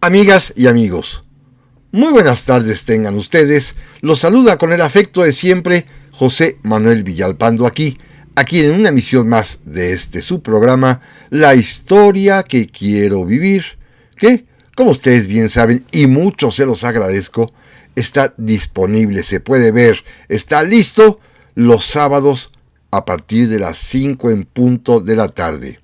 Amigas y amigos, muy buenas tardes tengan ustedes. Los saluda con el afecto de siempre José Manuel Villalpando aquí en una emisión más de su programa, La Historia que Quiero Vivir, que, como ustedes bien saben, y mucho se los agradezco, está disponible, se puede ver, está listo los sábados a partir de las 5 en punto de la tarde.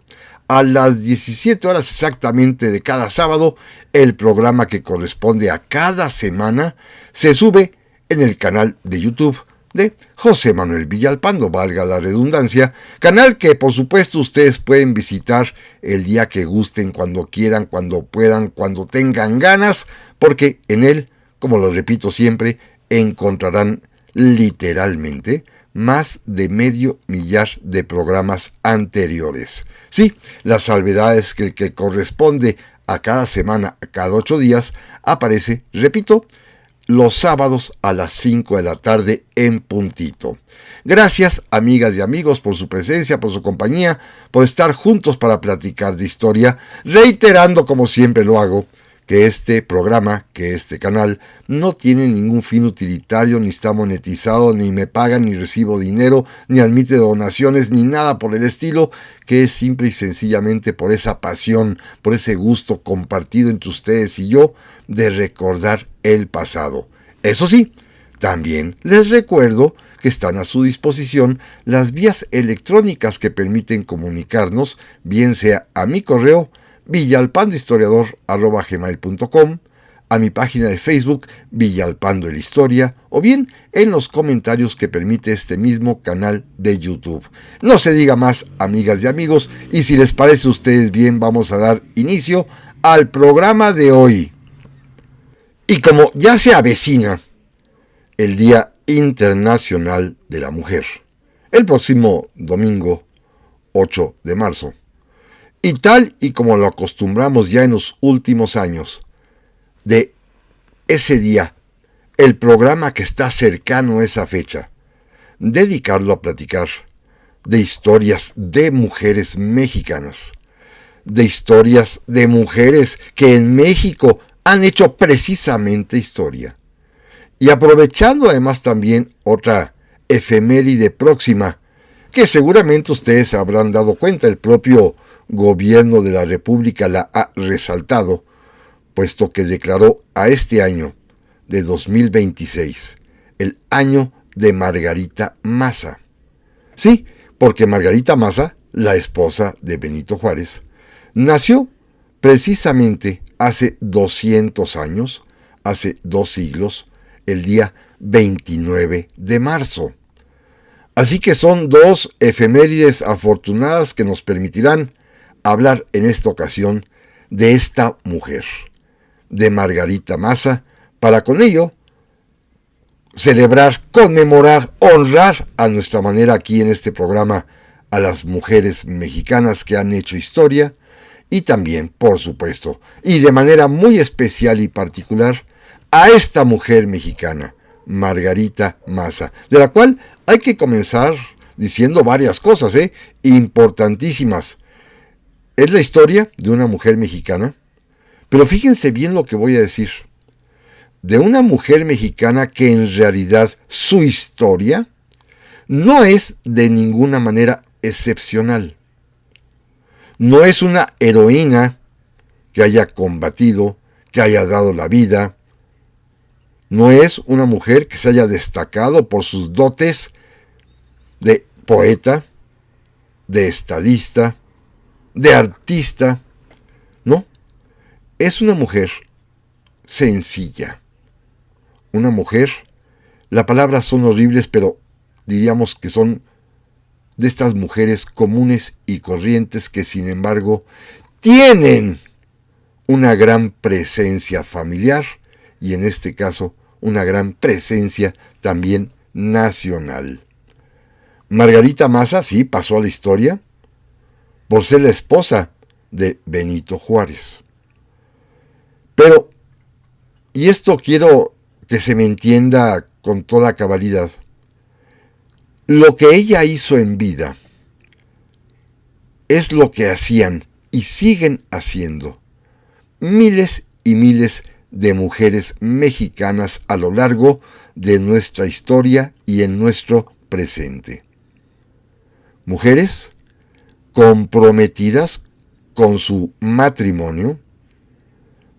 A las 17 horas exactamente de cada sábado, el programa que corresponde a cada semana se sube en el canal de YouTube de José Manuel Villalpando, valga la redundancia, canal que por supuesto ustedes pueden visitar el día que gusten, cuando quieran, cuando puedan, cuando tengan ganas, porque en él, como lo repito siempre, encontrarán literalmente más de 500,000 de programas anteriores. Sí, la salvedad es que el que corresponde a cada semana, a cada 8 días, aparece, repito, los sábados a las 5 de la tarde en puntito. Gracias, amigas y amigos, por su presencia, por su compañía, por estar juntos para platicar de historia, reiterando, como siempre lo hago, que este programa, que este canal, no tiene ningún fin utilitario, ni está monetizado, ni me pagan, ni recibo dinero, ni admite donaciones, ni nada por el estilo, que es simple y sencillamente por esa pasión, por ese gusto compartido entre ustedes y yo de recordar el pasado. Eso sí, también les recuerdo que están a su disposición las vías electrónicas que permiten comunicarnos, bien sea a mi correo villalpandohistoriador@gmail.com, a mi página de Facebook Villalpando el Historia, o bien en los comentarios que permite este mismo canal de YouTube. No se diga más, amigas y amigos, y si les parece a ustedes bien, vamos a dar inicio al programa de hoy. Y como ya se avecina el Día Internacional de la Mujer, el próximo domingo 8 de marzo, y tal y como lo acostumbramos ya en los últimos años, de ese día, el programa que está cercano a esa fecha, dedicarlo a platicar de historias de mujeres mexicanas, de historias de mujeres que en México han hecho precisamente historia. Y aprovechando además también otra efeméride próxima, que seguramente ustedes se habrán dado cuenta, el propio Gobierno de la República la ha resaltado, puesto que declaró a este año de 2026 el año de Margarita Maza. Sí, porque Margarita Maza, la esposa de Benito Juárez, nació precisamente hace 200 años, hace 2 siglos, el día 29 de marzo. Así que son 2 efemérides afortunadas que nos permitirán hablar en esta ocasión de esta mujer, de Margarita Maza, para con ello celebrar, conmemorar, honrar a nuestra manera aquí en este programa a las mujeres mexicanas que han hecho historia, y también, por supuesto, y de manera muy especial y particular, a esta mujer mexicana, Margarita Maza, de la cual hay que comenzar diciendo varias cosas, importantísimas. Es la historia de una mujer mexicana, pero fíjense bien lo que voy a decir. De una mujer mexicana que en realidad su historia no es de ninguna manera excepcional. No es una heroína que haya combatido, que haya dado la vida. No es una mujer que se haya destacado por sus dotes de poeta, de estadista, de artista. No, es una mujer sencilla. Una mujer, las palabras son horribles, pero diríamos que son de estas mujeres comunes y corrientes que sin embargo tienen una gran presencia familiar y en este caso una gran presencia también nacional. Margarita Maza sí pasó a la historia por ser la esposa de Benito Juárez. Pero, y esto quiero que se me entienda con toda cabalidad, lo que ella hizo en vida es lo que hacían y siguen haciendo miles y miles de mujeres mexicanas a lo largo de nuestra historia y en nuestro presente. Mujeres comprometidas con su matrimonio,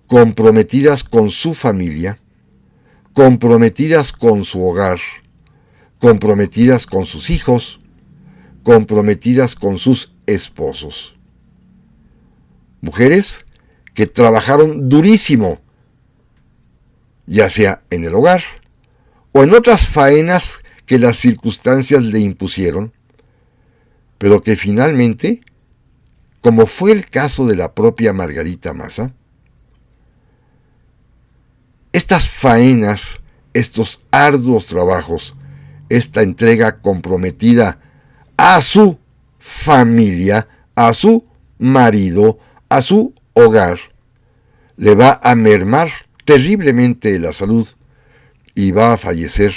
comprometidas con su familia, comprometidas con su hogar, comprometidas con sus hijos, comprometidas con sus esposos. Mujeres que trabajaron durísimo, ya sea en el hogar o en otras faenas que las circunstancias le impusieron, pero que finalmente, como fue el caso de la propia Margarita Maza, estas faenas, estos arduos trabajos, esta entrega comprometida a su familia, a su marido, a su hogar, le va a mermar terriblemente la salud y va a fallecer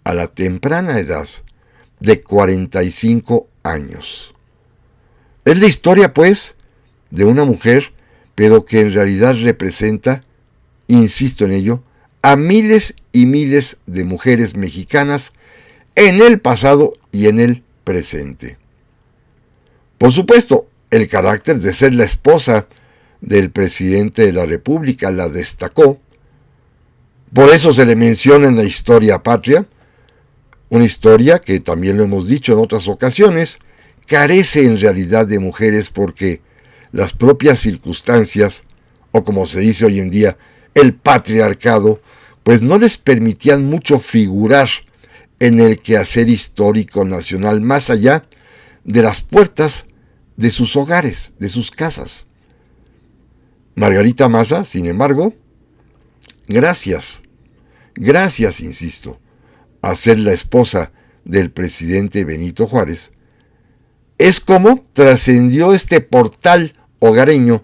a la temprana edad de 45 años. Es la historia, pues, de una mujer, pero que en realidad representa, insisto en ello, a miles y miles de mujeres mexicanas en el pasado y en el presente. Por supuesto, el carácter de ser la esposa del presidente de la República la destacó. Por eso se le menciona en la historia patria, una historia que también lo hemos dicho en otras ocasiones, carece en realidad de mujeres porque las propias circunstancias, o como se dice hoy en día, el patriarcado, pues no les permitían mucho figurar en el quehacer histórico nacional más allá de las puertas de sus hogares, de sus casas. Margarita Maza, sin embargo, gracias, insisto, a ser la esposa del presidente Benito Juárez, es como trascendió este portal hogareño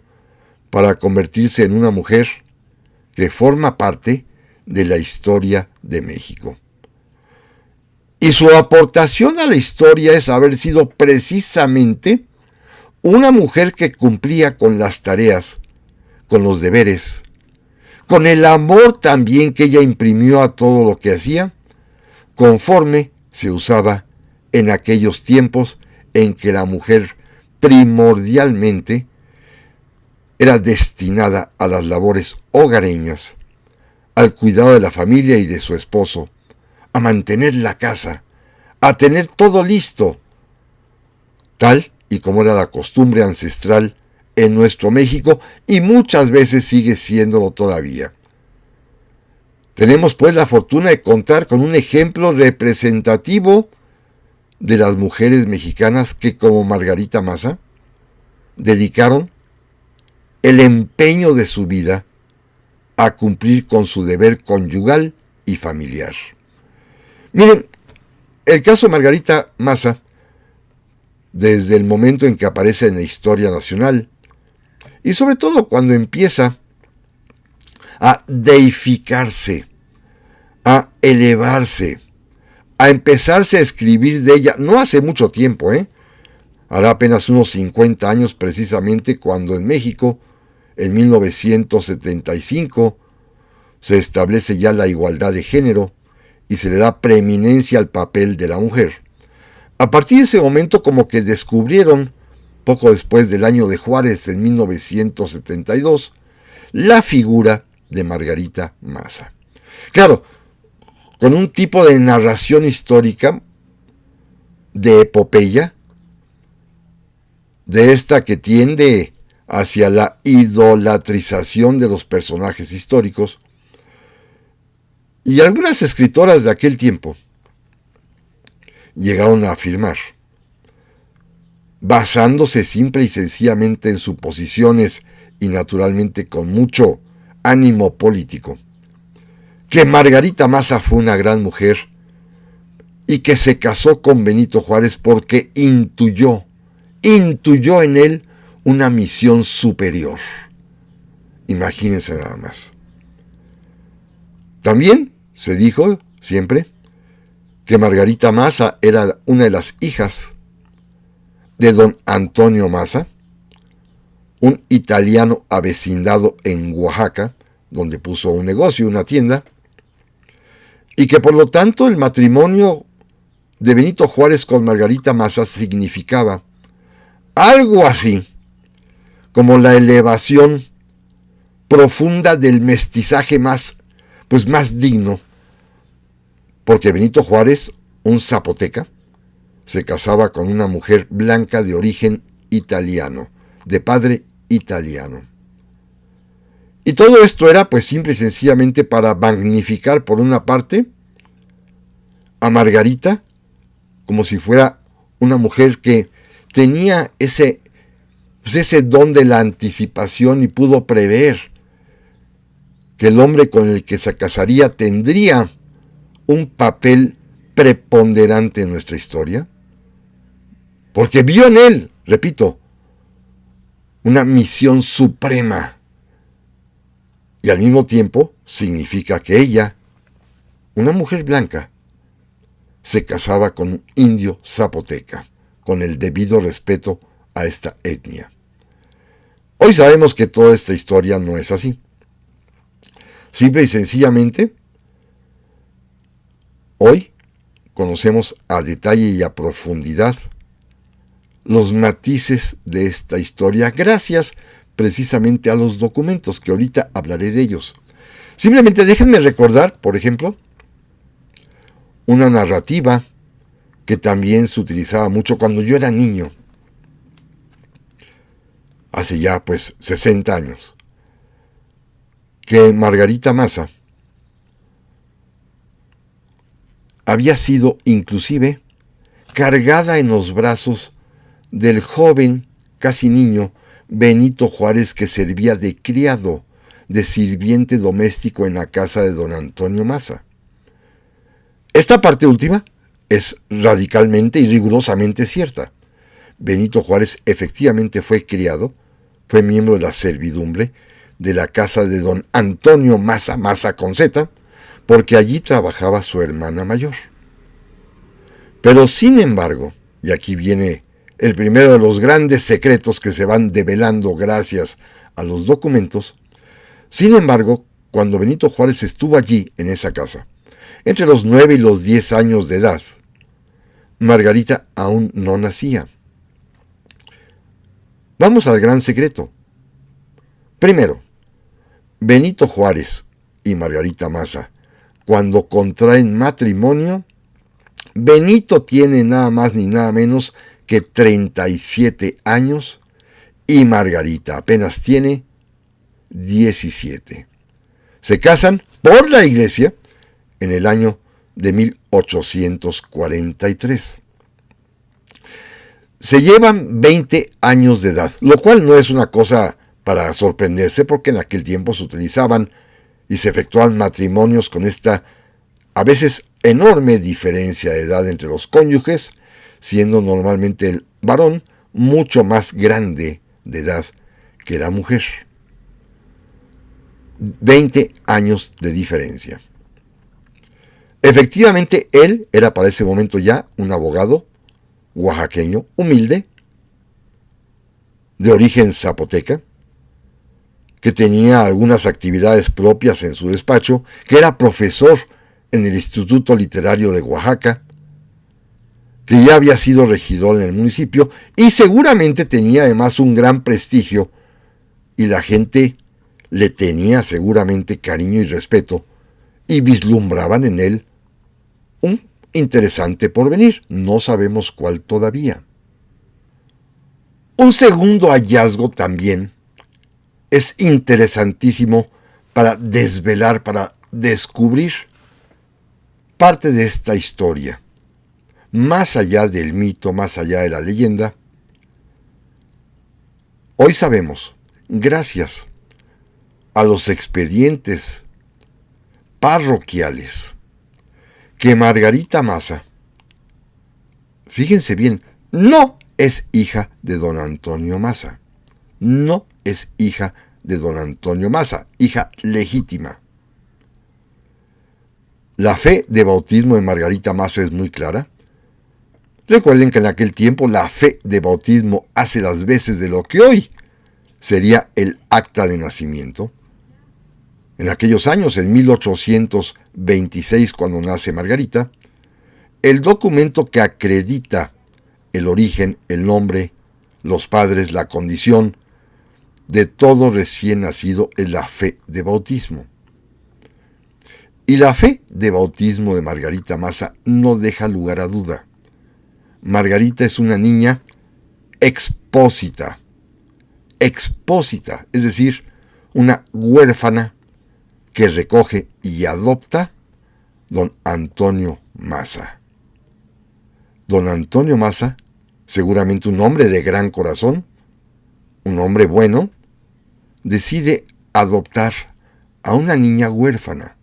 para convertirse en una mujer que forma parte de la historia de México. Y su aportación a la historia es haber sido precisamente una mujer que cumplía con las tareas, con los deberes, con el amor también que ella imprimió a todo lo que hacía, conforme se usaba en aquellos tiempos en que la mujer primordialmente era destinada a las labores hogareñas, al cuidado de la familia y de su esposo, a mantener la casa, a tener todo listo, tal y como era la costumbre ancestral en nuestro México y muchas veces sigue siéndolo todavía. Tenemos pues la fortuna de contar con un ejemplo representativo de las mujeres mexicanas que, como Margarita Maza, dedicaron el empeño de su vida a cumplir con su deber conyugal y familiar. Miren, el caso de Margarita Maza, desde el momento en que aparece en la historia nacional, y sobre todo cuando empieza a deificarse, a elevarse, a empezarse a escribir de ella, no hace mucho tiempo, hará apenas unos 50 años precisamente, cuando en México, en 1975, se establece ya la igualdad de género y se le da preeminencia al papel de la mujer. A partir de ese momento, como que descubrieron, poco después del año de Juárez, en 1972, la figura de Margarita Maza. Claro, con un tipo de narración histórica, de epopeya, de esta que tiende hacia la idolatrización de los personajes históricos. Y algunas escritoras de aquel tiempo llegaron a afirmar, basándose simple y sencillamente en suposiciones y naturalmente con mucho ánimo político, que Margarita Maza fue una gran mujer y que se casó con Benito Juárez porque intuyó en él una misión superior. Imagínense nada más. También se dijo siempre que Margarita Maza era una de las hijas de don Antonio Maza, un italiano avecindado en Oaxaca, donde puso un negocio, una tienda, y que por lo tanto el matrimonio de Benito Juárez con Margarita Maza significaba algo así como la elevación profunda del mestizaje más digno, porque Benito Juárez, un zapoteca, se casaba con una mujer blanca de origen italiano, de padre italiano. Y todo esto era pues simple y sencillamente para magnificar por una parte a Margarita como si fuera una mujer que tenía ese don de la anticipación y pudo prever que el hombre con el que se casaría tendría un papel preponderante en nuestra historia, porque vio en él, repito, una misión suprema, y al mismo tiempo significa que ella, una mujer blanca, se casaba con un indio zapoteca, con el debido respeto a esta etnia. Hoy sabemos que toda esta historia no es así. Simple y sencillamente, hoy conocemos a detalle y a profundidad los matices de esta historia gracias precisamente a los documentos, que ahorita hablaré de ellos. Simplemente déjenme recordar, por ejemplo, una narrativa que también se utilizaba mucho cuando yo era niño, hace ya 60 años, que Margarita Maza había sido inclusive cargada en los brazos del joven, casi niño, Benito Juárez, que servía de criado, de sirviente doméstico en la casa de don Antonio Maza. Esta parte última es radicalmente y rigurosamente cierta. Benito Juárez efectivamente fue criado, fue miembro de la servidumbre de la casa de don Antonio Maza, Maza con Z, porque allí trabajaba su hermana mayor. Pero sin embargo, y aquí viene el primero de los grandes secretos que se van develando gracias a los documentos, sin embargo, cuando Benito Juárez estuvo allí en esa casa, entre los 9 y los 10 años de edad, Margarita aún no nacía. Vamos al gran secreto. Primero, Benito Juárez y Margarita Maza, cuando contraen matrimonio, Benito tiene nada más ni nada menos que 37 años y Margarita apenas tiene 17. Se casan por la iglesia en el año de 1843. Se llevan 20 años de edad, lo cual no es una cosa para sorprenderse, porque en aquel tiempo se utilizaban y se efectuaban matrimonios con esta a veces enorme diferencia de edad entre los cónyuges, siendo normalmente el varón mucho más grande de edad que la mujer. 20 años de diferencia. Efectivamente, él era para ese momento ya un abogado oaxaqueño, humilde, de origen zapoteca, que tenía algunas actividades propias en su despacho, que era profesor en el Instituto Literario de Oaxaca, que ya había sido regidor en el municipio y seguramente tenía además un gran prestigio y la gente le tenía seguramente cariño y respeto y vislumbraban en él un interesante porvenir, no sabemos cuál todavía. Un segundo hallazgo también es interesantísimo para desvelar, para descubrir parte de esta historia. Más allá del mito, más allá de la leyenda, hoy sabemos, gracias a los expedientes parroquiales, que Margarita Maza, fíjense bien, no es hija de don Antonio Maza. No es hija de don Antonio Maza, hija legítima. La fe de bautismo de Margarita Maza es muy clara. Recuerden que en aquel tiempo la fe de bautismo hace las veces de lo que hoy sería el acta de nacimiento. En aquellos años, en 1826, cuando nace Margarita, el documento que acredita el origen, el nombre, los padres, la condición de todo recién nacido es la fe de bautismo. Y la fe de bautismo de Margarita Maza no deja lugar a duda. Margarita es una niña expósita, es decir, una huérfana que recoge y adopta don Antonio Maza. Don Antonio Maza, seguramente un hombre de gran corazón, un hombre bueno, decide adoptar a una niña huérfana,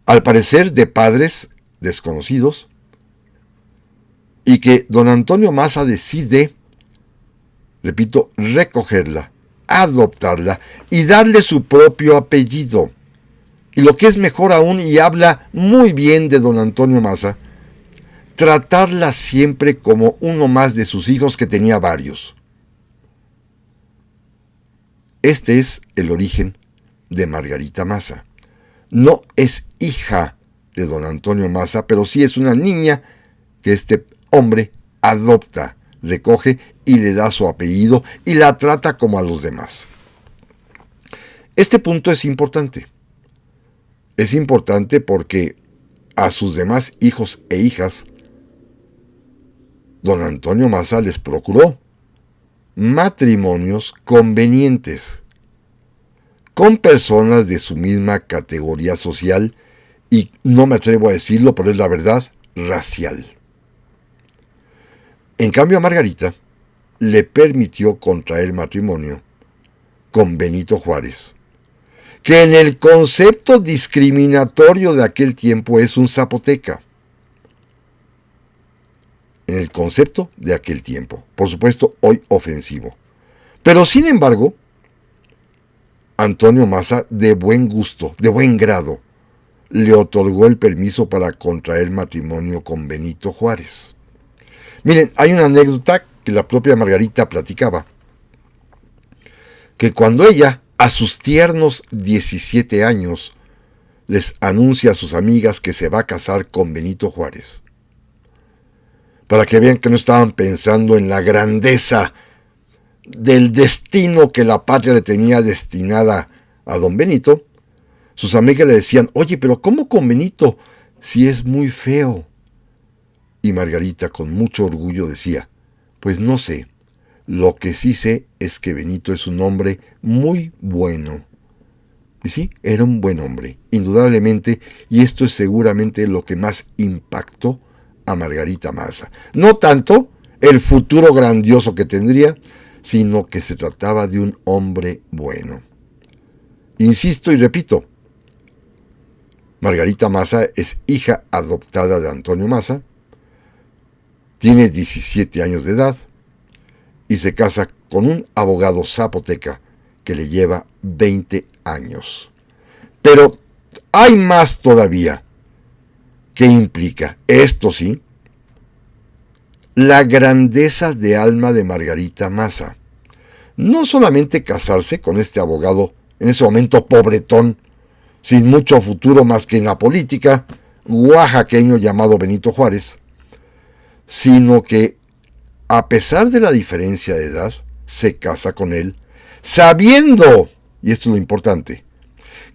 al parecer de padres desconocidos, y que don Antonio Maza decide, repito, recogerla, adoptarla y darle su propio apellido. Y lo que es mejor aún, y habla muy bien de don Antonio Maza, tratarla siempre como uno más de sus hijos, que tenía varios. Este es el origen de Margarita Maza. No es hija de don Antonio Maza, pero sí es una niña que este hombre adopta, recoge y le da su apellido y la trata como a los demás. Este punto es importante. Es importante porque a sus demás hijos e hijas, don Antonio Maza les procuró matrimonios convenientes con personas de su misma categoría social y, no me atrevo a decirlo, pero es la verdad, racial. En cambio, a Margarita le permitió contraer matrimonio con Benito Juárez, que en el concepto discriminatorio de aquel tiempo es un zapoteca. En el concepto de aquel tiempo, por supuesto, hoy ofensivo. Pero sin embargo, Antonio Maza, de buen gusto, de buen grado, le otorgó el permiso para contraer matrimonio con Benito Juárez. Miren, hay una anécdota que la propia Margarita platicaba, que cuando ella, a sus tiernos 17 años, les anuncia a sus amigas que se va a casar con Benito Juárez, para que vean que no estaban pensando en la grandeza del destino que la patria le tenía destinada a don Benito, sus amigas le decían: oye, pero ¿cómo con Benito si es muy feo? Y Margarita, con mucho orgullo, decía: pues no sé, lo que sí sé es que Benito es un hombre muy bueno. Y sí, era un buen hombre, indudablemente, y esto es seguramente lo que más impactó a Margarita Maza. No tanto el futuro grandioso que tendría, sino que se trataba de un hombre bueno. Insisto y repito, Margarita Maza es hija adoptada de Antonio Maza, tiene 17 años de edad y se casa con un abogado zapoteca que le lleva 20 años. Pero hay más todavía. ¿Qué implica? Esto sí, la grandeza de alma de Margarita Maza. No solamente casarse con este abogado, en ese momento pobretón, sin mucho futuro más que en la política, oaxaqueño llamado Benito Juárez, sino que, a pesar de la diferencia de edad, se casa con él, sabiendo, y esto es lo importante,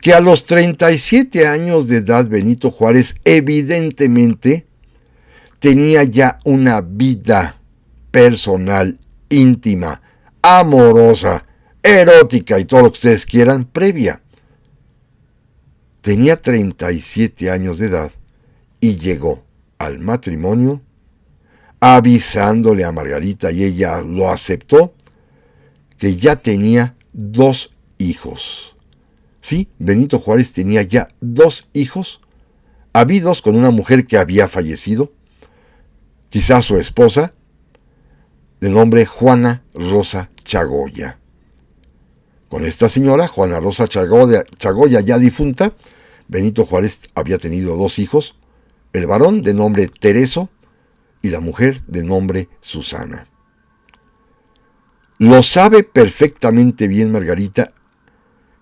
que a los 37 años de edad Benito Juárez evidentemente tenía ya una vida personal, íntima, amorosa, erótica y todo lo que ustedes quieran previa. Tenía 37 años de edad y llegó al matrimonio avisándole a Margarita, y ella lo aceptó, que ya tenía 2 hijos. Sí, Benito Juárez tenía ya 2 hijos, habidos con una mujer que había fallecido, quizás su esposa, de nombre Juana Rosa Chagoya. Con esta señora, Juana Rosa Chagoya, ya difunta, Benito Juárez había tenido 2 hijos, el varón de nombre Tereso y la mujer de nombre Susana. Lo sabe perfectamente bien Margarita,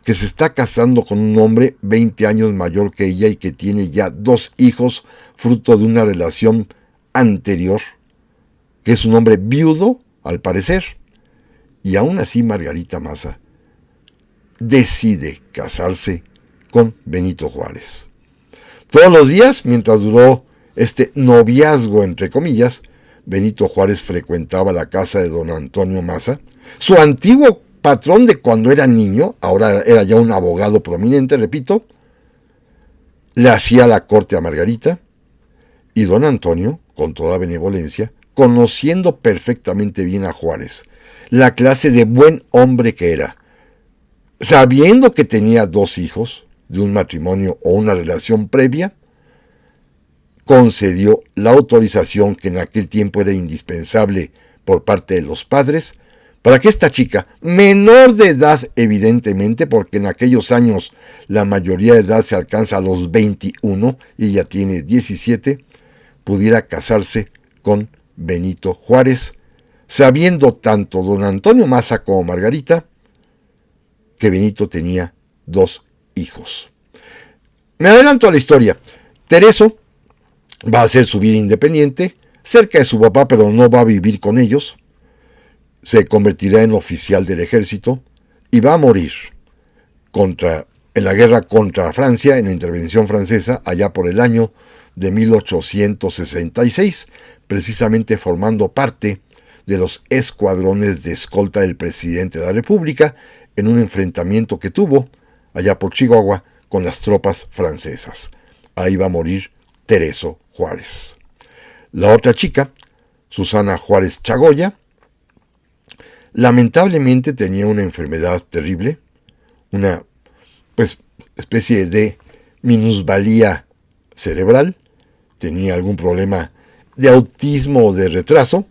que se está casando con un hombre 20 años mayor que ella y que tiene ya 2 hijos fruto de una relación anterior, que es un hombre viudo, al parecer. Y aún así Margarita Maza decide casarse con Benito Juárez. Todos los días, mientras duró este noviazgo, entre comillas, Benito Juárez frecuentaba la casa de don Antonio Maza, su antiguo patrón de cuando era niño, ahora era ya un abogado prominente, repito, le hacía la corte a Margarita, y don Antonio, con toda benevolencia, conociendo perfectamente bien a Juárez, la clase de buen hombre que era, sabiendo que tenía 2 hijos de un matrimonio o una relación previa, concedió la autorización que en aquel tiempo era indispensable por parte de los padres para que esta chica, menor de edad evidentemente, porque en aquellos años la mayoría de edad se alcanza a los 21 y ella tiene 17, pudiera casarse con Benito Juárez, sabiendo tanto don Antonio Maza como Margarita que Benito tenía 2 hijos. Me adelanto a la historia. Tereso va a hacer su vida independiente, cerca de su papá, pero no va a vivir con ellos. Se convertirá en oficial del ejército y va a morir en la guerra contra Francia, en la intervención francesa, allá por el año de 1866, precisamente formando parte de los escuadrones de escolta del presidente de la República en un enfrentamiento que tuvo allá por Chihuahua con las tropas francesas. Ahí va a morir Tereso Juárez. La otra chica, Susana Juárez Chagoya, lamentablemente tenía una enfermedad terrible, una especie de minusvalía cerebral, tenía algún problema de autismo o de retraso.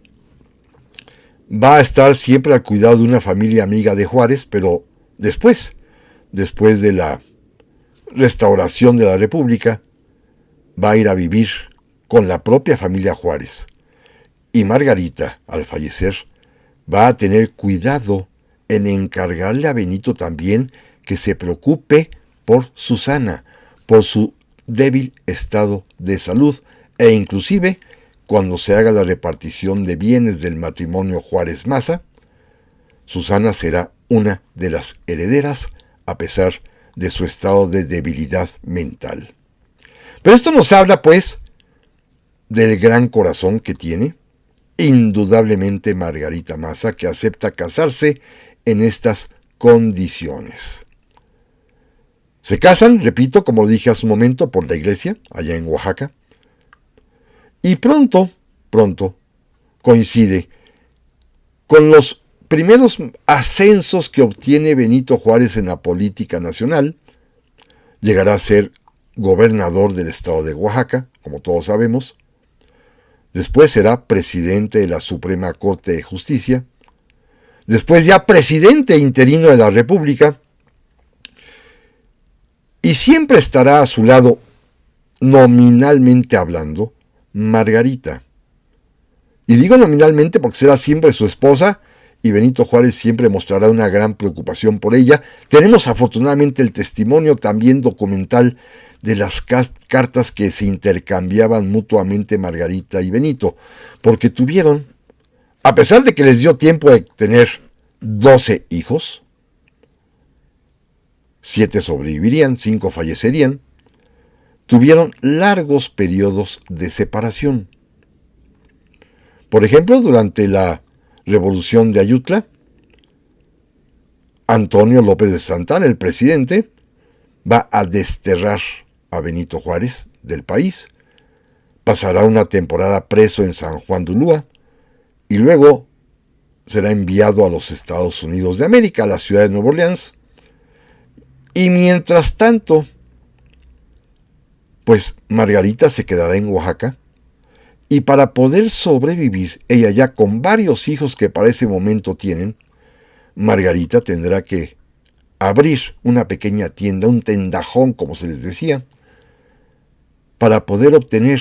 Va a estar siempre al cuidado de una familia amiga de Juárez, pero después de la restauración de la República, va a ir a vivir con la propia familia Juárez. Y Margarita, al fallecer, va a tener cuidado en encargarle a Benito también que se preocupe por Susana, por su débil estado de salud, e inclusive cuando se haga la repartición de bienes del matrimonio Juárez Maza, Susana será una de las herederas a pesar de su estado de debilidad mental. Pero esto nos habla, pues, del gran corazón que tiene, indudablemente Margarita Maza, que acepta casarse en estas condiciones. Se casan, repito, como dije hace un momento, por la iglesia, allá en Oaxaca, y pronto coincide con los primeros ascensos que obtiene Benito Juárez en la política nacional. Llegará a ser gobernador del estado de Oaxaca, como todos sabemos. Después será presidente de la Suprema Corte de Justicia. Después ya presidente interino de la República. Y siempre estará a su lado, nominalmente hablando, Margarita. Y digo nominalmente porque será siempre su esposa y Benito Juárez siempre mostrará una gran preocupación por ella. Tenemos afortunadamente el testimonio también documental de las cartas que se intercambiaban mutuamente Margarita y Benito, porque tuvieron, a pesar de que les dio tiempo de tener 12 hijos, 7 sobrevivirían, 5 fallecerían, tuvieron largos periodos de separación. Por ejemplo, durante la Revolución de Ayutla, Antonio López de Santana, el presidente, va a desterrar a Benito Juárez del país, pasará una temporada preso en San Juan de Ulúa y luego será enviado a los Estados Unidos de América, a la ciudad de Nueva Orleans. Y mientras tanto, pues Margarita se quedará en Oaxaca, y para poder sobrevivir, ella ya con varios hijos que para ese momento tienen, Margarita tendrá que abrir una pequeña tienda, un tendajón, como se les decía, para poder obtener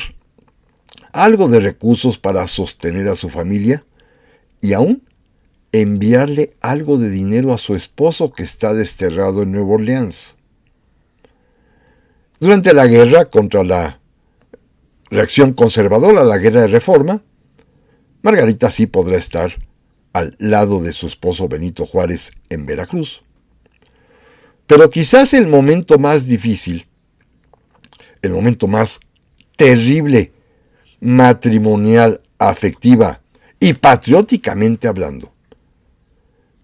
algo de recursos para sostener a su familia y aún enviarle algo de dinero a su esposo que está desterrado en Nueva Orleans. Durante la guerra contra la reacción conservadora, la guerra de reforma, Margarita sí podrá estar al lado de su esposo Benito Juárez en Veracruz. Pero quizás el momento más difícil, el momento más terrible, matrimonial, afectiva y patrióticamente hablando,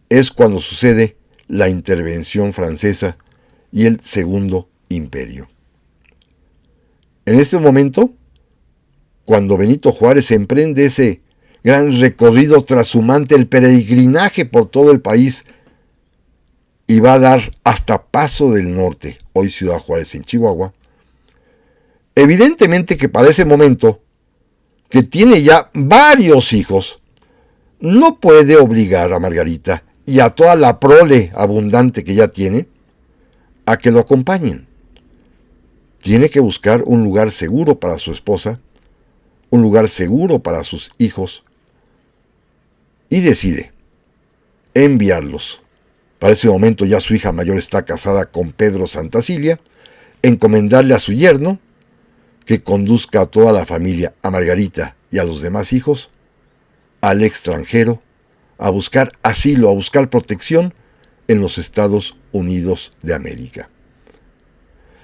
es cuando sucede la intervención francesa y el Segundo Imperio. En este momento, cuando Benito Juárez emprende ese gran recorrido trashumante, el peregrinaje por todo el país, y va a dar hasta Paso del Norte, hoy Ciudad Juárez en Chihuahua, evidentemente que para ese momento, que tiene ya varios hijos, no puede obligar a Margarita y a toda la prole abundante que ya tiene a que lo acompañen. Tiene que buscar un lugar seguro para su esposa, un lugar seguro para sus hijos, y decide enviarlos. Para ese momento ya su hija mayor está casada con Pedro Santacilia, encomendarle a su yerno que conduzca a toda la familia, a Margarita y a los demás hijos, al extranjero, a buscar asilo, a buscar protección en los Estados Unidos de América.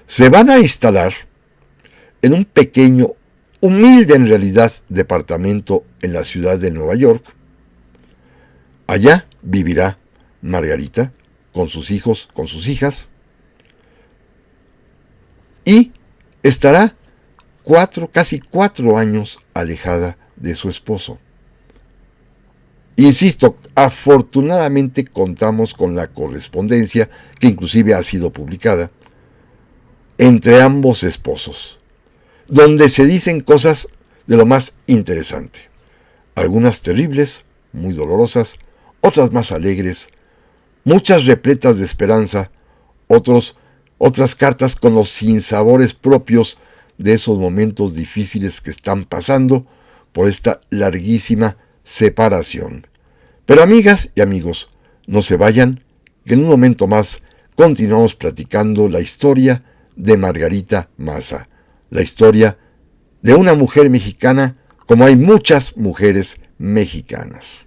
Se van a instalar en un pequeño, humilde en realidad, departamento en la ciudad de Nueva York. Allá vivirá Margarita con sus hijos, con sus hijas, y estará casi 4 años alejada de su esposo. Insisto, afortunadamente contamos con la correspondencia, que inclusive ha sido publicada, entre ambos esposos, donde se dicen cosas de lo más interesante. Algunas terribles, muy dolorosas, otras más alegres, muchas repletas de esperanza, otras cartas con los sinsabores propios de esos momentos difíciles que están pasando por esta larguísima separación. Pero amigas y amigos, no se vayan, que en un momento más continuamos platicando la historia de Margarita Maza, la historia de una mujer mexicana como hay muchas mujeres mexicanas.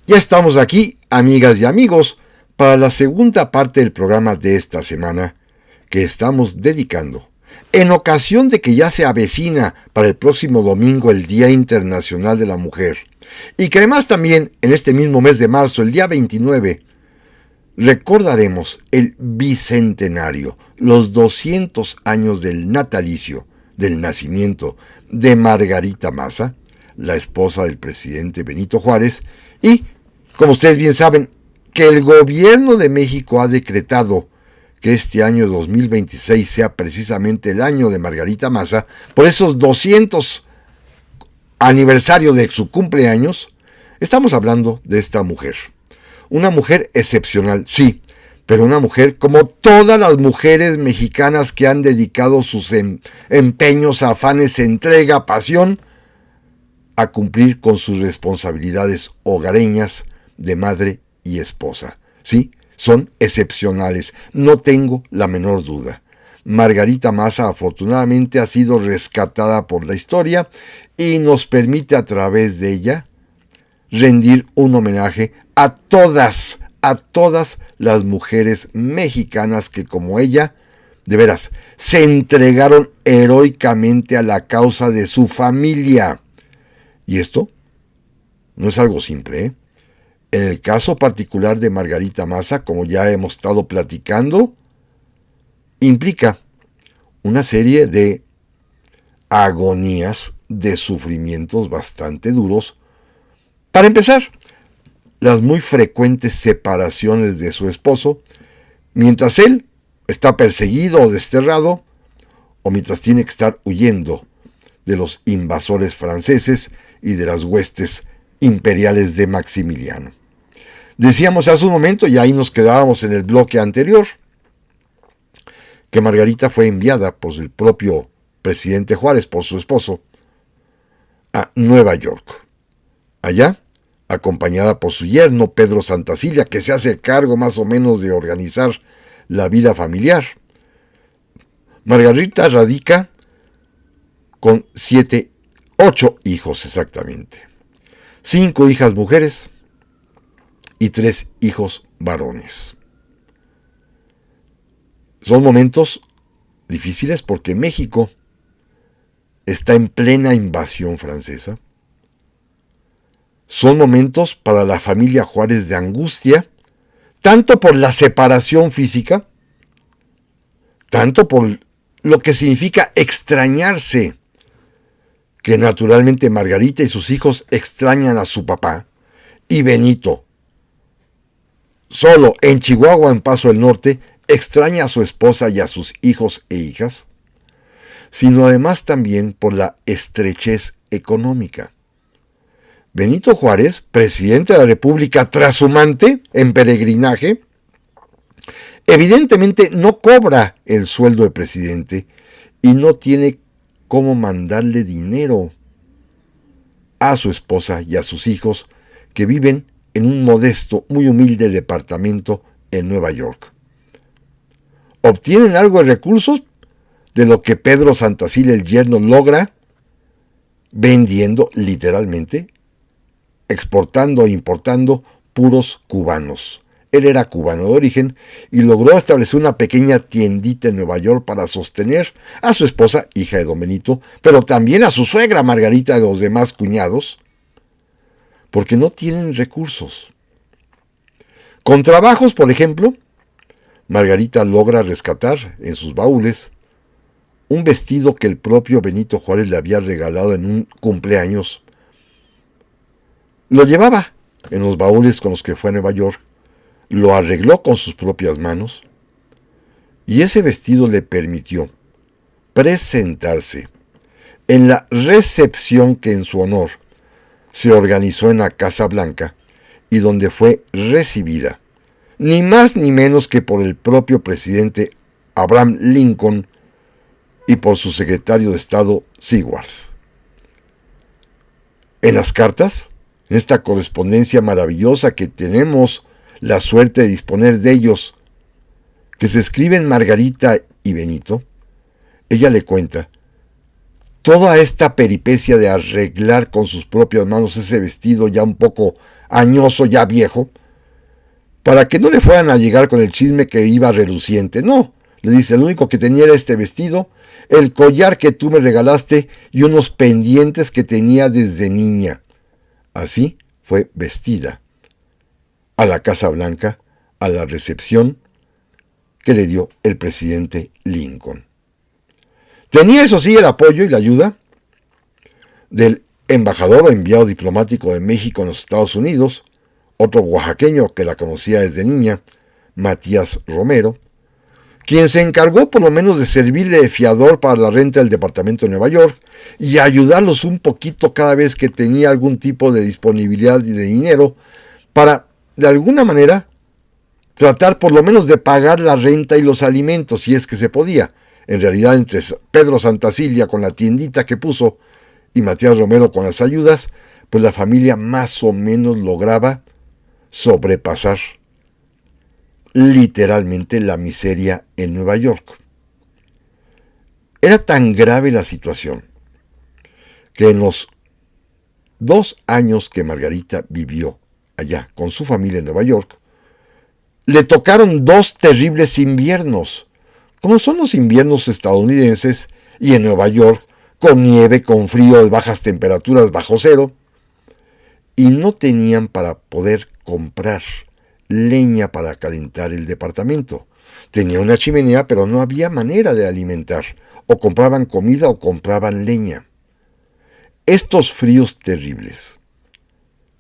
Ya estamos aquí, amigas y amigos, para la segunda parte del programa de esta semana, que estamos dedicando, en ocasión de que ya se avecina para el próximo domingo el Día Internacional de la Mujer, y que además también en este mismo mes de marzo, el día 29, recordaremos el bicentenario, los 200 años del natalicio, del nacimiento de Margarita Maza, la esposa del presidente Benito Juárez, y, como ustedes bien saben, que el gobierno de México ha decretado que este año 2026 sea precisamente el año de Margarita Maza, por esos 200 aniversario de su cumpleaños. Estamos hablando de esta mujer. Una mujer excepcional, sí, pero una mujer como todas las mujeres mexicanas que han dedicado sus empeños, afanes, entrega, pasión a cumplir con sus responsabilidades hogareñas de madre y esposa. Sí, son excepcionales, no tengo la menor duda. Margarita Maza afortunadamente ha sido rescatada por la historia y nos permite a través de ella rendir un homenaje a todas las mujeres mexicanas que como ella, de veras, se entregaron heroicamente a la causa de su familia. Y esto no es algo simple, ¿eh? En el caso particular de Margarita Maza, como ya hemos estado platicando, implica una serie de agonías, de sufrimientos bastante duros. Para empezar, las muy frecuentes separaciones de su esposo, mientras él está perseguido o desterrado, o mientras tiene que estar huyendo de los invasores franceses y de las huestes imperiales de Maximiliano. Decíamos hace un momento, y ahí nos quedábamos en el bloque anterior, que Margarita fue enviada por el propio presidente Juárez, por su esposo, a Nueva York. Allá acompañada por su yerno Pedro Santacilia, que se hace cargo más o menos de organizar la vida familiar. Margarita radica con 8 hijos exactamente. 5 hijas mujeres y 3 hijos varones. Son momentos difíciles porque México está en plena invasión francesa. Son momentos para la familia Juárez de angustia, tanto por la separación física, tanto por lo que significa extrañarse, que naturalmente Margarita y sus hijos extrañan a su papá, y Benito, solo en Chihuahua, en Paso del Norte, extraña a su esposa y a sus hijos e hijas, sino además también por la estrechez económica. Benito Juárez, presidente de la República trashumante, en peregrinaje, evidentemente no cobra el sueldo de presidente y no tiene cómo mandarle dinero a su esposa y a sus hijos que viven en un modesto, muy humilde departamento en Nueva York. Obtienen algo de recursos de lo que Pedro Santacilia, el yerno, logra vendiendo literalmente, exportando e importando puros cubanos. Él era cubano de origen y logró establecer una pequeña tiendita en Nueva York para sostener a su esposa, hija de don Benito, pero también a su suegra Margarita y los demás cuñados, porque no tienen recursos. Con trabajos, por ejemplo, Margarita logra rescatar en sus baúles un vestido que el propio Benito Juárez le había regalado en un cumpleaños. Lo llevaba en los baúles con los que fue a Nueva York, lo arregló con sus propias manos, y ese vestido le permitió presentarse en la recepción que en su honor se organizó en la Casa Blanca y donde fue recibida, ni más ni menos que por el propio presidente Abraham Lincoln y por su secretario de Estado Seward. En las cartas, en esta correspondencia maravillosa que tenemos la suerte de disponer de ellos, que se escriben Margarita y Benito, ella le cuenta toda esta peripecia de arreglar con sus propias manos ese vestido ya un poco añoso, ya viejo, para que no le fueran a llegar con el chisme que iba reluciente. No, le dice, el único que tenía era este vestido, el collar que tú me regalaste y unos pendientes que tenía desde niña. Así fue vestida a la Casa Blanca, a la recepción que le dio el presidente Lincoln. Tenía, eso sí, el apoyo y la ayuda del embajador o enviado diplomático de México en los Estados Unidos, otro oaxaqueño que la conocía desde niña, Matías Romero, quien se encargó por lo menos de servirle de fiador para la renta del departamento de Nueva York y ayudarlos un poquito cada vez que tenía algún tipo de disponibilidad de dinero para, de alguna manera, tratar por lo menos de pagar la renta y los alimentos, si es que se podía. En realidad, entre Pedro Santacilia con la tiendita que puso y Matías Romero con las ayudas, pues la familia más o menos lograba sobrepasar literalmente la miseria en Nueva York. Era tan grave la situación que en los 2 años que Margarita vivió allá con su familia en Nueva York, le tocaron 2 terribles inviernos, como son los inviernos estadounidenses y en Nueva York, con nieve, con frío, de bajas temperaturas bajo cero, y no tenían para poder comprar leña para calentar el departamento. Tenía una chimenea, pero no había manera de alimentar. O compraban comida o compraban leña. Estos fríos terribles,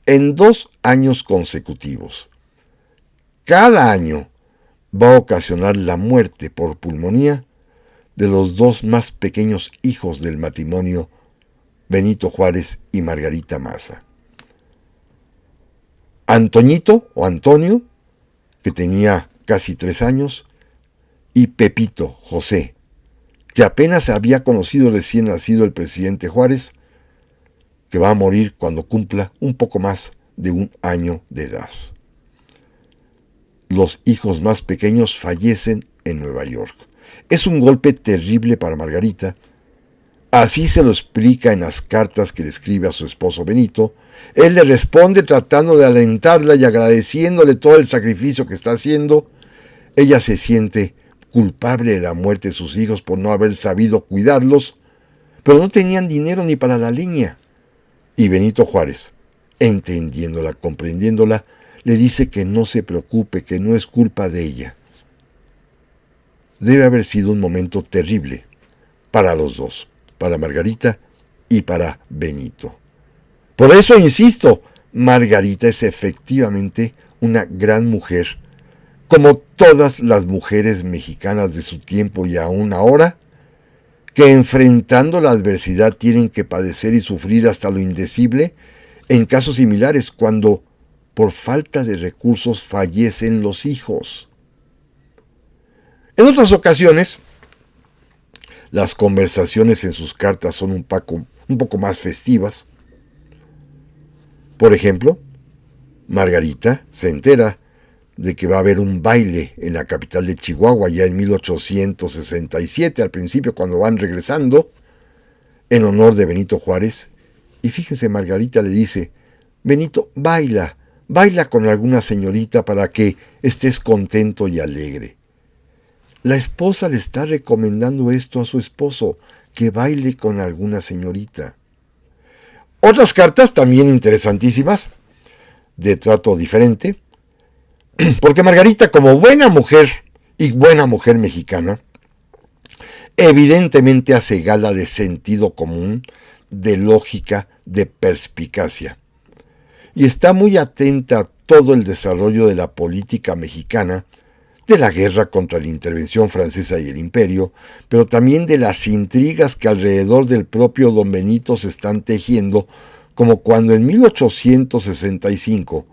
en 2 años consecutivos, cada año va a ocasionar la muerte por pulmonía de los 2 más pequeños hijos del matrimonio, Benito Juárez y Margarita Maza. Antoñito o Antonio, que tenía casi 3 años, y Pepito José, que apenas había conocido recién nacido el presidente Juárez, que va a morir cuando cumpla un poco más de 1 año de edad. Los hijos más pequeños fallecen en Nueva York. Es un golpe terrible para Margarita. Así se lo explica en las cartas que le escribe a su esposo Benito. Él le responde tratando de alentarla y agradeciéndole todo el sacrificio que está haciendo. Ella se siente culpable de la muerte de sus hijos por no haber sabido cuidarlos, pero no tenían dinero ni para la leña. Y Benito Juárez, entendiéndola, comprendiéndola, le dice que no se preocupe, que no es culpa de ella. Debe haber sido un momento terrible para los dos, para Margarita y para Benito. Por eso insisto, Margarita es efectivamente una gran mujer, como todas las mujeres mexicanas de su tiempo y aún ahora, que enfrentando la adversidad tienen que padecer y sufrir hasta lo indecible en casos similares cuando por falta de recursos fallecen los hijos. En otras ocasiones, las conversaciones en sus cartas son un poco más festivas. Por ejemplo, Margarita se entera de que va a haber un baile en la capital de Chihuahua ya en 1867, al principio cuando van regresando, en honor de Benito Juárez. Y fíjense, Margarita le dice, Benito, baila con alguna señorita para que estés contento y alegre. La esposa le está recomendando esto a su esposo, que baile con alguna señorita. Otras cartas también interesantísimas, de trato diferente, porque Margarita, como buena mujer y buena mujer mexicana, evidentemente hace gala de sentido común, de lógica, de perspicacia. Y está muy atenta a todo el desarrollo de la política mexicana, de la guerra contra la intervención francesa y el imperio, pero también de las intrigas que alrededor del propio don Benito se están tejiendo, como cuando en 1865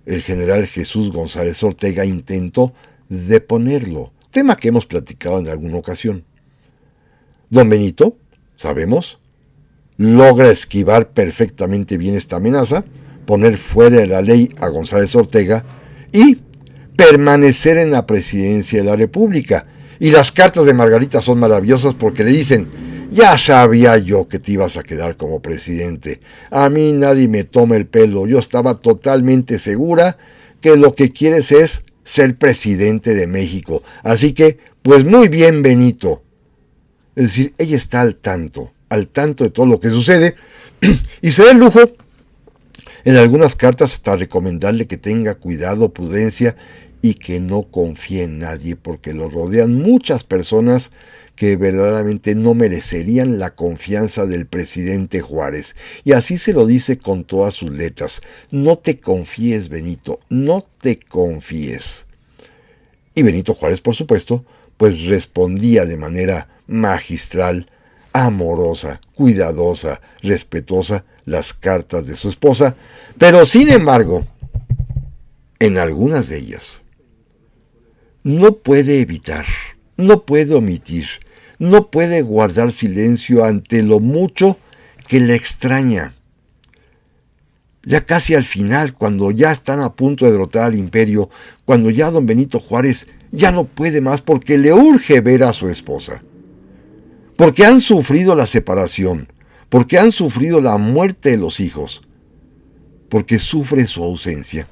el general Jesús González Ortega intentó deponerlo, tema que hemos platicado en alguna ocasión. Don Benito, sabemos, logra esquivar perfectamente bien esta amenaza, poner fuera de la ley a González Ortega y permanecer en la presidencia de la República. Y las cartas de Margarita son maravillosas porque le dicen, ya sabía yo que te ibas a quedar como presidente. A mí nadie me toma el pelo. Yo estaba totalmente segura que lo que quieres es ser presidente de México. Así que, pues muy bien, Benito. Es decir, ella está al tanto de todo lo que sucede y se da el lujo en algunas cartas hasta recomendarle que tenga cuidado, prudencia y que no confíe en nadie porque lo rodean muchas personas que verdaderamente no merecerían la confianza del presidente Juárez. Y así se lo dice con todas sus letras. No te confíes, Benito, no te confíes. Y Benito Juárez, por supuesto, pues respondía de manera magistral, amorosa, cuidadosa, respetuosa las cartas de su esposa, pero sin embargo, en algunas de ellas, no puede evitar, no puede omitir, no puede guardar silencio ante lo mucho que le extraña. Ya casi al final, cuando ya están a punto de derrotar al imperio, cuando ya don Benito Juárez ya no puede más porque le urge ver a su esposa, porque han sufrido la separación, porque han sufrido la muerte de los hijos, porque sufre su ausencia.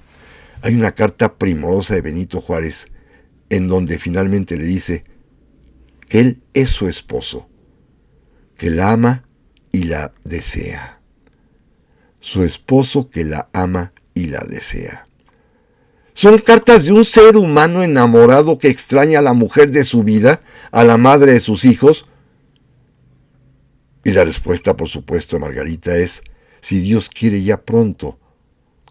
Hay una carta primorosa de Benito Juárez en donde finalmente le dice que él es su esposo, que la ama y la desea. Su esposo que la ama y la desea. Son cartas de un ser humano enamorado que extraña a la mujer de su vida, a la madre de sus hijos. Y la respuesta, por supuesto, de Margarita es, si Dios quiere ya pronto,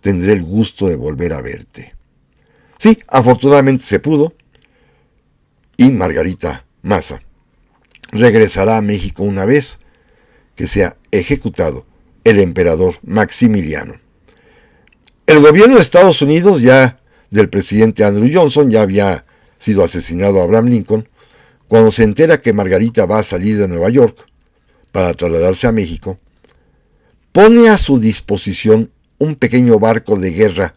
tendré el gusto de volver a verte. Sí, afortunadamente se pudo. Y Margarita Maza regresará a México una vez que sea ejecutado el emperador Maximiliano. El gobierno de Estados Unidos, ya del presidente Andrew Johnson, ya había sido asesinado a Abraham Lincoln. Cuando se entera que Margarita va a salir de Nueva York para trasladarse a México, pone a su disposición un pequeño barco de guerra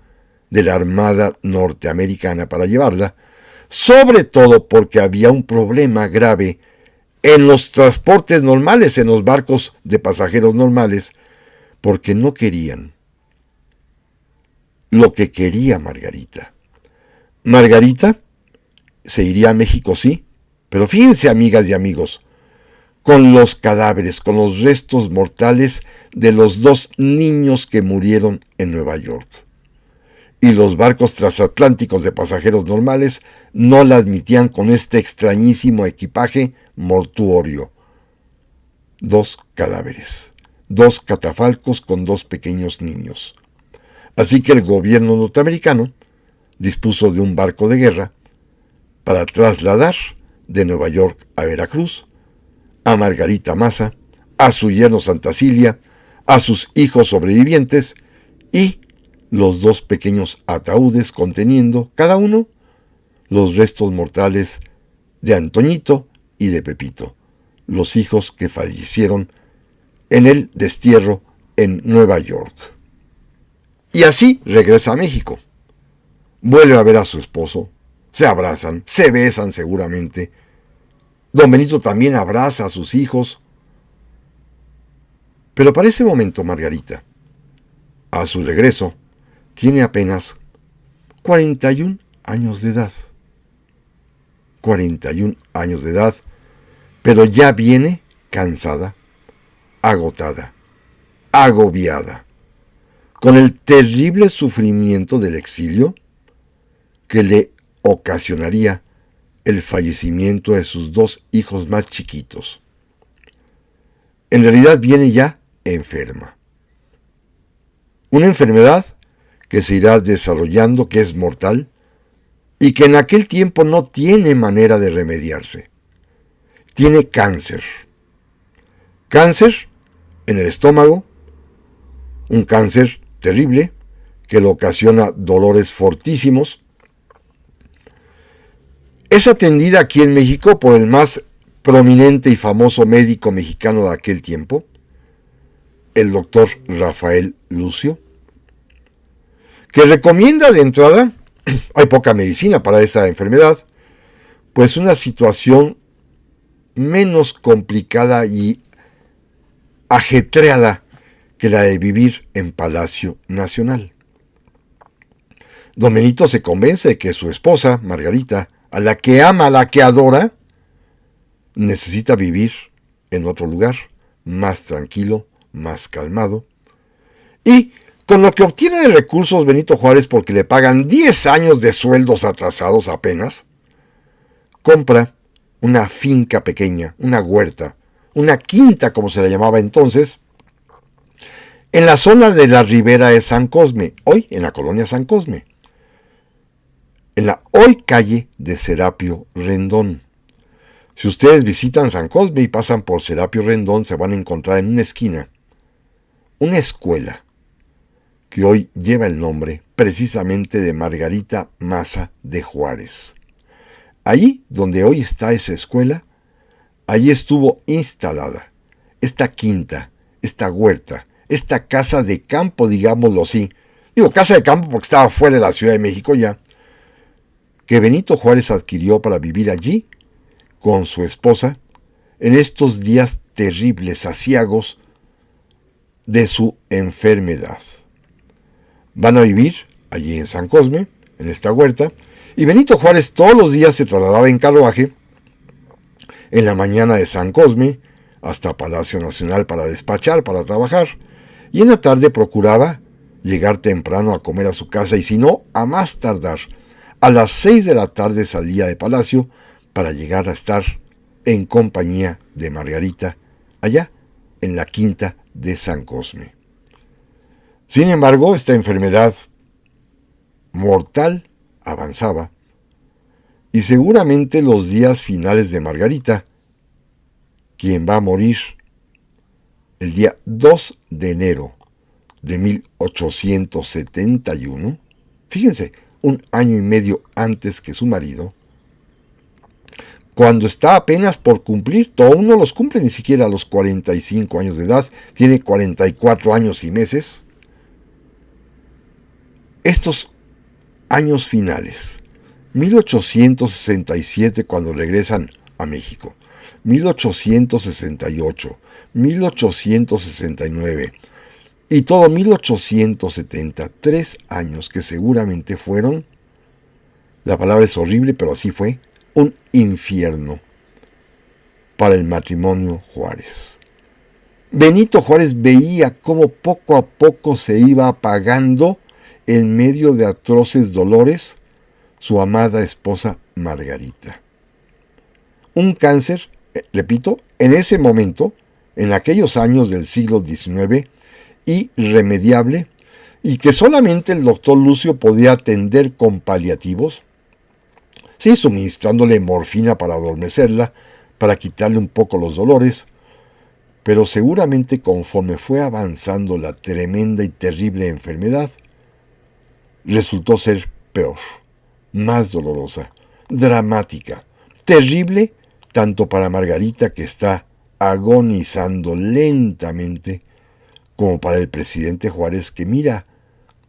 de la Armada norteamericana para llevarla, sobre todo porque había un problema grave en los transportes normales, en los barcos de pasajeros normales, porque no querían lo que quería Margarita. Margarita se iría a México, sí, pero fíjense, amigas y amigos, con los cadáveres, con los restos mortales de los 2 niños que murieron en Nueva York. Y los barcos transatlánticos de pasajeros normales no la admitían con este extrañísimo equipaje mortuorio. 2 cadáveres, 2 catafalcos con 2 pequeños niños. Así que el gobierno norteamericano dispuso de un barco de guerra para trasladar de Nueva York a Veracruz a Margarita Maza, a su yerno Santa Cilia, a sus hijos sobrevivientes y los 2 pequeños ataúdes conteniendo, cada uno, los restos mortales de Antoñito y de Pepito, los hijos que fallecieron en el destierro en Nueva York. Y así regresa a México. Vuelve a ver a su esposo, se abrazan, se besan seguramente. Don Benito también abraza a sus hijos. Pero para ese momento Margarita, a su regreso, tiene apenas 41 años de edad. 41 años de edad, pero ya viene cansada, agotada, agobiada, con el terrible sufrimiento del exilio que le ocasionaría el fallecimiento de sus 2 hijos más chiquitos. En realidad viene ya enferma. Una enfermedad que se irá desarrollando, que es mortal, y que en aquel tiempo no tiene manera de remediarse. Tiene cáncer. Cáncer en el estómago, un cáncer terrible que le ocasiona dolores fortísimos. Es atendida aquí en México por el más prominente y famoso médico mexicano de aquel tiempo, el doctor Rafael Lucio, que recomienda de entrada, hay poca medicina para esa enfermedad, pues una situación menos complicada y ajetreada que la de vivir en Palacio Nacional. Don Benito se convence de que su esposa, Margarita, a la que ama, a la que adora, necesita vivir en otro lugar, más tranquilo, más calmado. Y con lo que obtiene de recursos Benito Juárez, porque le pagan 10 años de sueldos atrasados apenas, compra una finca pequeña, una huerta, una quinta como se la llamaba entonces, en la zona de la ribera de San Cosme, hoy en la colonia San Cosme, en la hoy calle de Serapio Rendón. Si ustedes visitan San Cosme y pasan por Serapio Rendón, se van a encontrar en una esquina una escuela que hoy lleva el nombre precisamente de Margarita Maza de Juárez. Allí donde hoy está esa escuela, allí estuvo instalada esta quinta, esta huerta, esta casa de campo, digámoslo así. Digo casa de campo porque estaba fuera de la Ciudad de México ya, que Benito Juárez adquirió para vivir allí con su esposa en estos días terribles, aciagos de su enfermedad. Van a vivir allí en San Cosme, en esta huerta, y Benito Juárez todos los días se trasladaba en carruaje, en la mañana de San Cosme, hasta Palacio Nacional para despachar, para trabajar, y en la tarde procuraba llegar temprano a comer a su casa, y si no, a más tardar, a las 6 de la tarde salía de Palacio para llegar a estar en compañía de Margarita, allá en la quinta de San Cosme. Sin embargo, esta enfermedad mortal avanzaba, y seguramente los días finales de Margarita, quien va a morir el día 2 de enero de 1871, fíjense, un año y medio antes que su marido, cuando está apenas por cumplir, aún no los cumple ni siquiera a los 45 años de edad, tiene 44 años y meses, Estos años finales, 1867 cuando regresan a México, 1868, 1869 y todo 1870, 3 años que seguramente fueron, la palabra es horrible, pero así fue, un infierno para el matrimonio Juárez. Benito Juárez veía cómo poco a poco se iba apagando en medio de atroces dolores su amada esposa Margarita. Un cáncer, repito, en ese momento, en aquellos años del siglo XIX, irremediable, y que solamente el doctor Lucio podía atender con paliativos, sí, suministrándole morfina para adormecerla, para quitarle un poco los dolores, pero seguramente conforme fue avanzando la tremenda y terrible enfermedad, resultó ser peor, más dolorosa, dramática, terrible, tanto para Margarita, que está agonizando lentamente, como para el presidente Juárez, que mira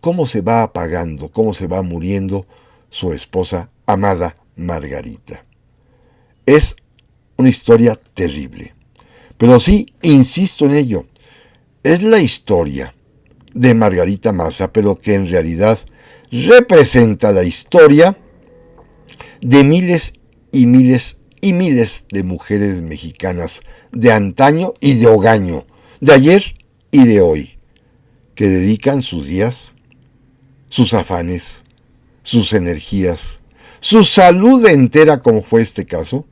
cómo se va apagando, cómo se va muriendo su esposa amada Margarita. Es una historia terrible. Pero sí, insisto en ello, es la historia de Margarita Maza, pero que en realidad representa la historia de miles y miles y miles de mujeres mexicanas de antaño y de hogaño, de ayer y de hoy, que dedican sus días, sus afanes, sus energías, su salud entera, como fue este caso,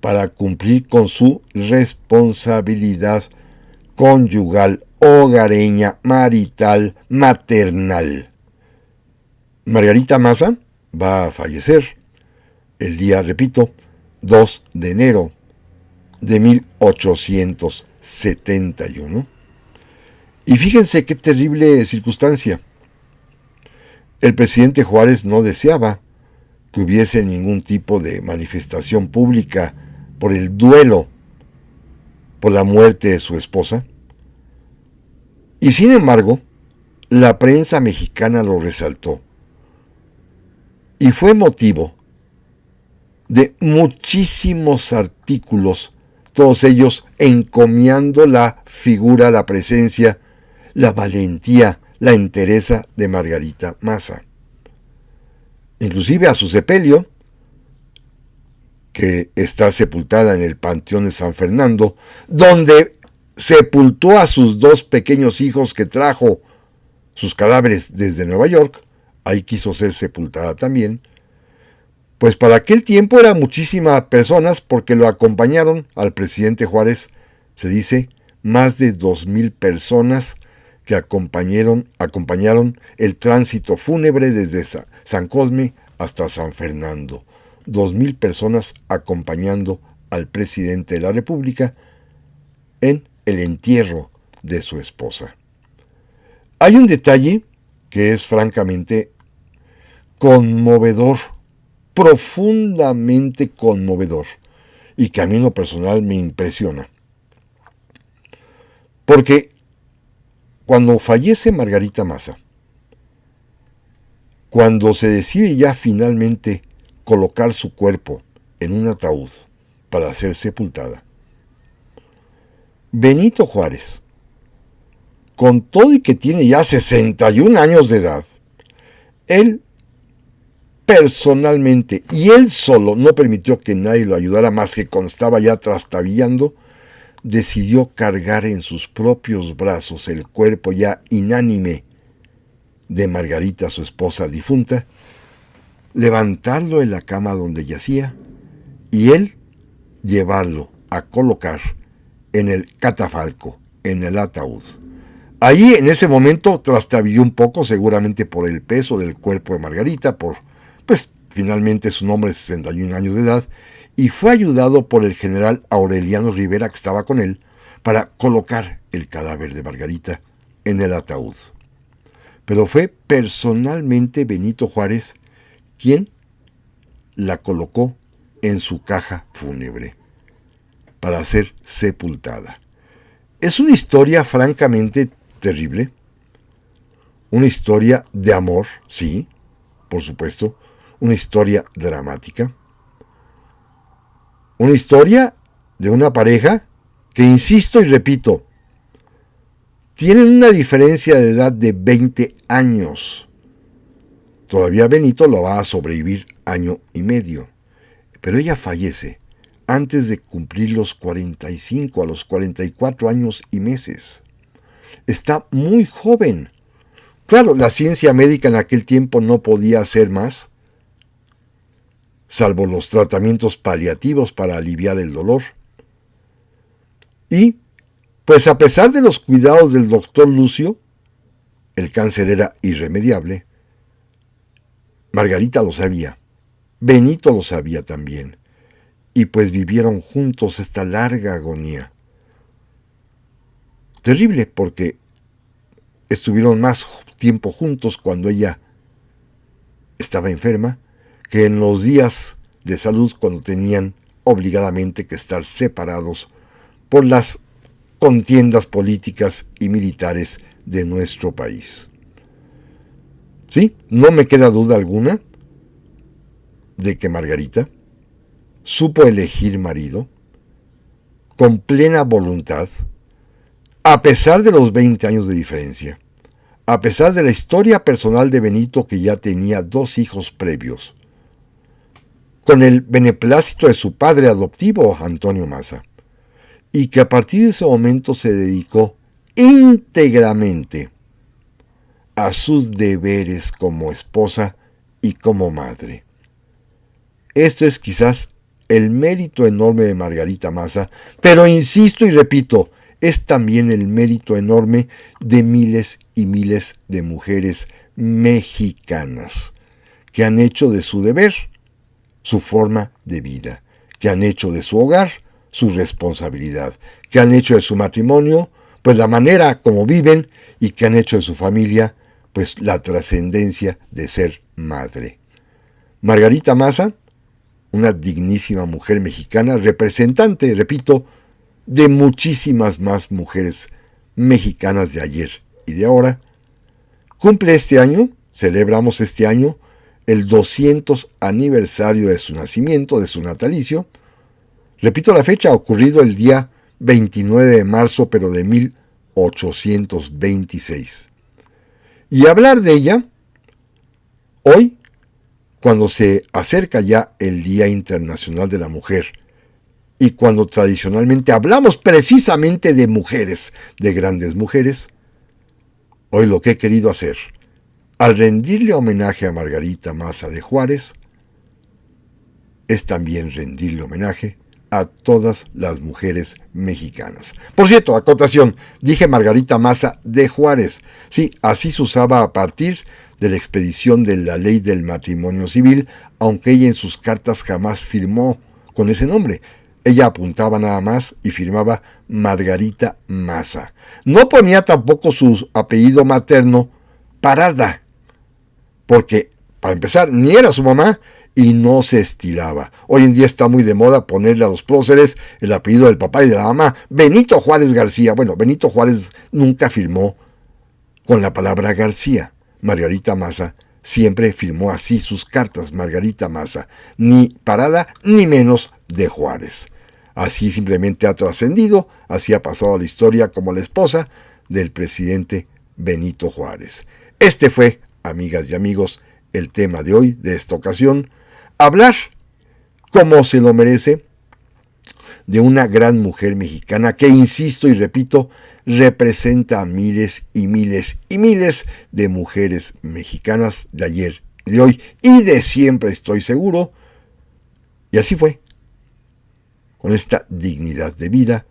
para cumplir con su responsabilidad conyugal, hogareña, marital, maternal. Margarita Maza va a fallecer el día, repito, 2 de enero de 1871. Y fíjense qué terrible circunstancia. El presidente Juárez no deseaba que hubiese ningún tipo de manifestación pública por el duelo por la muerte de su esposa. Y sin embargo, la prensa mexicana lo resaltó. Y fue motivo de muchísimos artículos, todos ellos encomiando la figura, la presencia, la valentía, la entereza de Margarita Maza. Inclusive a su sepelio, que está sepultada en el Panteón de San Fernando, donde sepultó a sus 2 pequeños hijos que trajo sus cadáveres desde Nueva York, ahí quiso ser sepultada también. Pues para aquel tiempo eran muchísimas personas, porque lo acompañaron al presidente Juárez, se dice, más de 2,000 personas que acompañaron el tránsito fúnebre desde San Cosme hasta San Fernando. 2,000 personas acompañando al presidente de la República en el entierro de su esposa. Hay un detalle que es francamente conmovedor, profundamente conmovedor, y que a mí en lo personal me impresiona. Porque cuando fallece Margarita Maza, cuando se decide ya finalmente colocar su cuerpo en un ataúd para ser sepultada, Benito Juárez, con todo y que tiene ya 61 años de edad, él personalmente y él solo, no permitió que nadie lo ayudara más que cuando estaba ya trastabillando, decidió cargar en sus propios brazos el cuerpo ya inánime de Margarita, su esposa difunta, levantarlo en la cama donde yacía y él llevarlo a colocar en el catafalco, en el ataúd. Allí en ese momento trastabilló un poco, seguramente por el peso del cuerpo de Margarita, pues finalmente su hombre de 61 años de edad, y fue ayudado por el general Aureliano Rivera, que estaba con él, para colocar el cadáver de Margarita en el ataúd. Pero fue personalmente Benito Juárez quien la colocó en su caja fúnebre para ser sepultada. Es una historia francamente terrible, Una historia de amor, sí, por supuesto. Una historia dramática. Una historia de una pareja que, insisto y repito, tienen una diferencia de edad de 20 años. Todavía Benito lo va a sobrevivir año y medio. Pero ella fallece antes de cumplir los 45, a los 44 años y meses. Está muy joven. Claro, la ciencia médica en aquel tiempo no podía hacer más, salvo los tratamientos paliativos para aliviar el dolor. Y, pues a pesar de los cuidados del doctor Lucio, el cáncer era irremediable. Margarita lo sabía, Benito lo sabía también, y pues vivieron juntos esta larga agonía. Terrible, porque estuvieron más tiempo juntos cuando ella estaba enferma que en los días de salud cuando tenían obligadamente que estar separados por las contiendas políticas y militares de nuestro país. Sí, no me queda duda alguna de que Margarita supo elegir marido con plena voluntad, a pesar de los 20 años de diferencia, a pesar de la historia personal de Benito, que ya tenía 2 hijos previos, con el beneplácito de su padre adoptivo, Antonio Maza, y que a partir de ese momento se dedicó íntegramente a sus deberes como esposa y como madre. Esto es quizás el mérito enorme de Margarita Maza, pero insisto y repito, es también el mérito enorme de miles y miles de mujeres mexicanas que han hecho de su deber su forma de vida, que han hecho de su hogar su responsabilidad, que han hecho de su matrimonio pues la manera como viven y que han hecho de su familia pues la trascendencia de ser madre. Margarita Maza, una dignísima mujer mexicana, representante, repito, de muchísimas más mujeres mexicanas de ayer y de ahora, cumple este año, celebramos este año, el 200 aniversario de su nacimiento, de su natalicio. Repito la fecha, ocurrido el día 29 de marzo, pero de 1826. Y hablar de ella, hoy, cuando se acerca ya el Día Internacional de la Mujer, y cuando tradicionalmente hablamos precisamente de mujeres, de grandes mujeres, hoy lo que he querido hacer, al rendirle homenaje a Margarita Maza de Juárez, es también rendirle homenaje a todas las mujeres mexicanas. Por cierto, acotación, dije Margarita Maza de Juárez. Sí, así se usaba a partir de la expedición de la ley del matrimonio civil, aunque ella en sus cartas jamás firmó con ese nombre. Ella apuntaba nada más y firmaba Margarita Maza. No ponía tampoco su apellido materno, Parada, porque, para empezar, ni era su mamá y no se estilaba. Hoy en día está muy de moda ponerle a los próceres el apellido del papá y de la mamá. Benito Juárez García. Bueno, Benito Juárez nunca firmó con la palabra García. Margarita Maza siempre firmó así sus cartas, Margarita Maza, ni Parada ni menos de Juárez. Así simplemente ha trascendido, así ha pasado a la historia como la esposa del presidente Benito Juárez. Este fue, amigas y amigos, el tema de hoy, de esta ocasión, hablar, como se lo merece, de una gran mujer mexicana que, insisto y repito, representa a miles y miles y miles de mujeres mexicanas de ayer, de hoy y de siempre, estoy seguro. Y así fue, con esta dignidad de vida,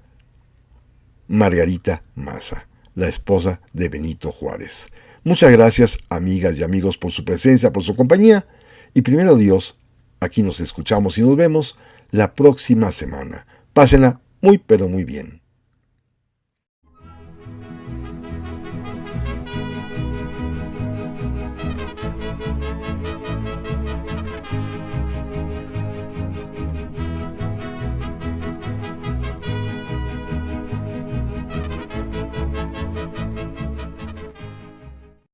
Margarita Maza, la esposa de Benito Juárez. Muchas gracias, amigas y amigos, por su presencia, por su compañía. Y primero Dios, aquí nos escuchamos y nos vemos la próxima semana. Pásenla muy pero muy bien.